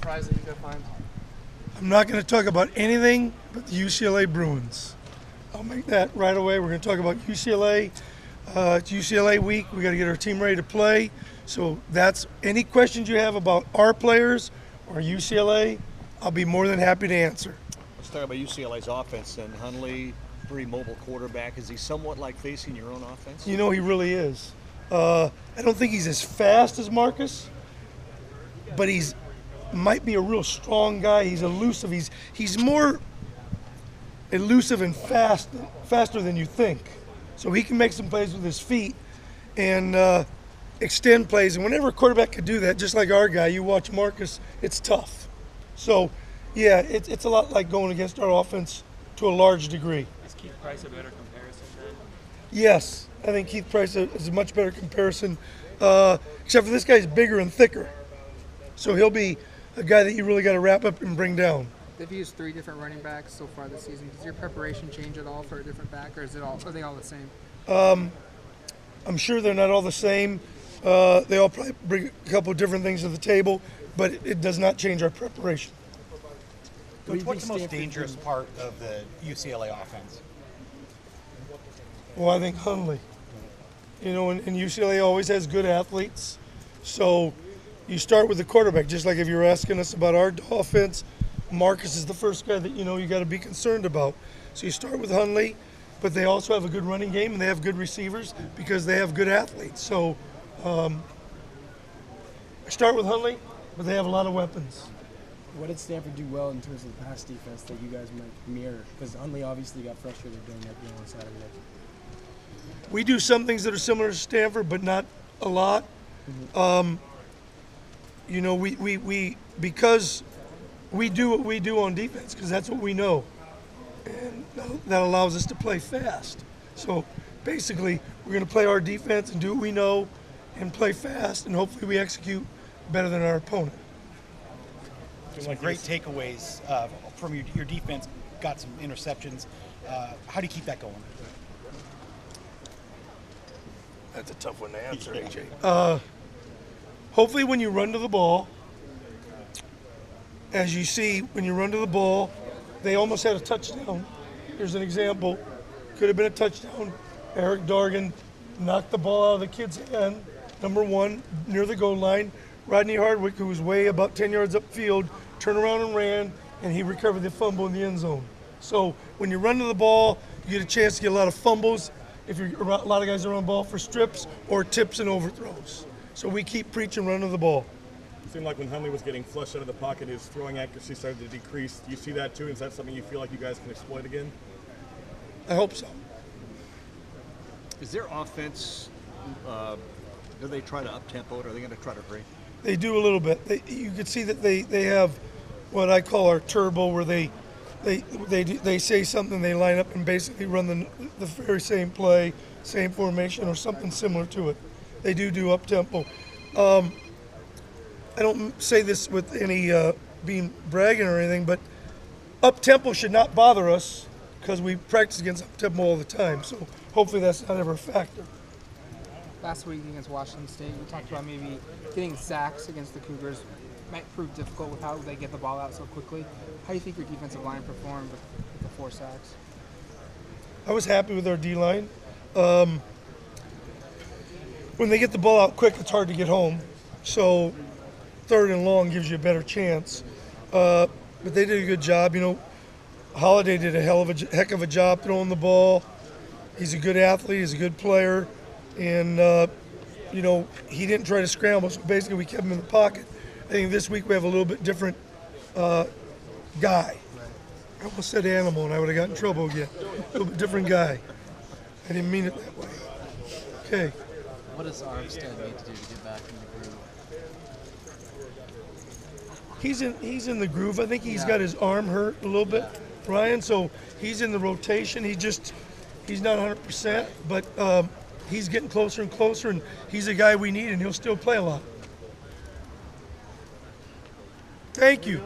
surprise that you could find? I'm not going to talk about anything but the UCLA Bruins. I'll make that right away. We're going to talk about UCLA. It's UCLA week. We got to get our team ready to play. So that's any questions you have about our players or UCLA, I'll be more than happy to answer. Let's talk about UCLA's offense and Hundley, pretty mobile quarterback. Is he somewhat like facing your own offense? You know, he really is. I don't think he's as fast as Marcus, but he's might be a real strong guy. He's elusive. He's more elusive and faster than you think. So he can make some plays with his feet and extend plays. And whenever a quarterback can do that, just like our guy, you watch Marcus, it's tough. So, yeah, it's a lot like going against our offense to a large degree. Is Keith Price a better comparison then? Yes, I think Keith Price is a much better comparison, except for this guy's bigger and thicker. So he'll be a guy that you really got to wrap up and bring down. They've used 3 different running backs so far this season. Does your preparation change at all for a different back, or are they all the same? I'm sure they're not all the same. They all probably bring a couple of different things to the table, but it does not change our preparation. Coach, what's the most dangerous part of the UCLA offense? Well, I think Hundley. You know, and UCLA always has good athletes. So you start with the quarterback, just like if you're asking us about our offense, Marcus is the first guy that you got to be concerned about. So you start with Hundley, but they also have a good running game and they have good receivers because they have good athletes. So I start with Hundley, but they have a lot of weapons. What did Stanford do well in terms of the pass defense that you guys might mirror? Because Hundley obviously got frustrated during that game on Saturday. We do some things that are similar to Stanford, but not a lot. You know, we because we do what we do on defense because that's what we know, and that allows us to play fast. So basically, we're going to play our defense and do what we know, and play fast, and hopefully we execute better than our opponent. Some great takeaways from your defense. Got some interceptions. How do you keep that going? That's a tough one to answer, AJ. Hopefully when you run to the ball, as you see, when you run to the ball, they almost had a touchdown. Here's an example. Could have been a touchdown. Eric Dargan knocked the ball out of the kid's hand, number 1, near the goal line. Rodney Hardwick, who was way about 10 yards upfield, turned around and ran, and he recovered the fumble in the end zone. So when you run to the ball, you get a chance to get a lot of fumbles. If a lot of guys are on ball for strips or tips and overthrows. So we keep preaching run to the ball. It seemed like when Hundley was getting flushed out of the pocket, his throwing accuracy started to decrease. Do you see that too? Is that something you feel like you guys can exploit again? I hope so. Is their offense, do they try to up-tempo it, or are they going to try to hurry? They do a little bit. You can see that they have what I call our turbo, where they say something, they line up and basically run the very same play, same formation, or something similar to it. They do up-tempo. I don't say this with any being bragging or anything, but up-tempo should not bother us because we practice against up-tempo all the time. So hopefully that's not ever a factor. Last week against Washington State, we talked about maybe getting sacks against the Cougars might prove difficult with how they get the ball out so quickly. How do you think your defensive line performed with the 4 sacks? I was happy with our D-line. When they get the ball out quick, it's hard to get home. So 3rd and long gives you a better chance. But they did a good job. You know, Holiday did a heck of a job throwing the ball. He's a good athlete. He's a good player. And, you know, he didn't try to scramble. So basically we kept him in the pocket. I think this week we have a little bit different guy. I almost said animal, and I would have got in trouble again. A little bit different guy. I didn't mean it that way. Okay. What does Armstead need to do to get back in the groove? He's in the groove. I think he's got his arm hurt a little bit, Ryan. So he's in the rotation. He's not 100%, but he's getting closer and closer, and he's a guy we need, and he'll still play a lot. Thank you.